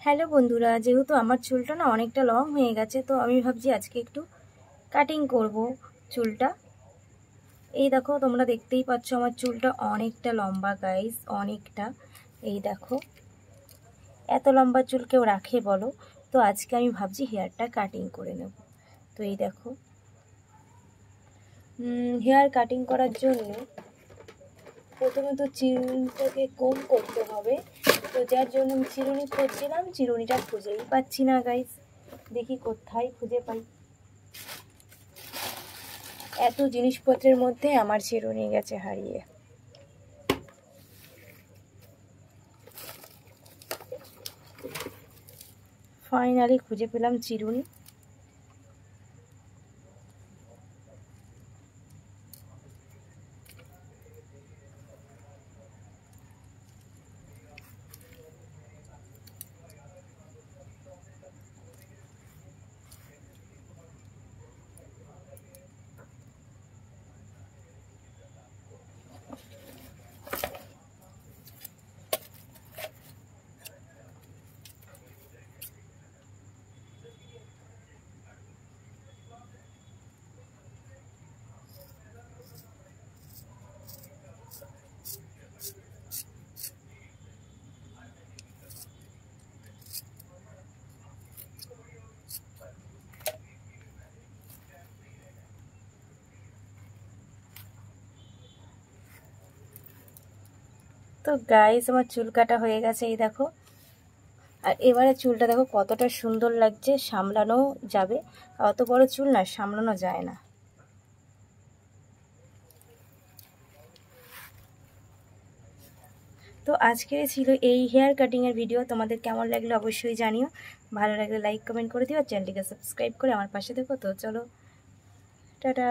Hello বন্ধুরা, যেহেতু আমার চুলটা না অনেকটা লং হয়ে গেছে, তো আমি ভাবছি আজকে একটু কাটিং করব চুলটা। এই দেখো, তোমরা দেখতেই পাচ্ছ আমার চুলটা অনেকটা লম্বা গাইস, অনেকটা। এই দেখো, এত লম্বা চুল কেউ রাখে বলো? তো আজকে আমি ভাবছি হেয়ারটা কাটিং করে নেব। তো এই দেখো, হেয়ার কাটিং করার জন্য প্রথমে তো চুলটাকে কোম করতে হবে। তো যার জন্য আমি চিরুনি খুঁজছিলাম, চিরুনিটা খুঁজেই পাচ্ছি না গাইস। দেখি কোথায় খুঁজে পাই। এত জিনিসপত্রের মধ্যে আমার চিরুনি গেছে হারিয়ে। ফাইনালি খুঁজে পেলাম চিরুনি। তো গাইস, আমার চুল কাটা হয়ে গেছে, এই দেখো। আর এবারে চুলটা দেখো কতটা সুন্দর লাগছে, সামলানো যাবে। অত বড় চুল না, সামলানো যায় না। তো আজকে ছিল এই হেয়ার কাটিংয়ের ভিডিও। তোমাদের কেমন লাগলো অবশ্যই জানিও। ভালো লাগলে লাইক কমেন্ট করে দিও, চ্যানেলটিকে সাবস্ক্রাইব করে আমার পাশে দেখো। তো চলো, টাটা।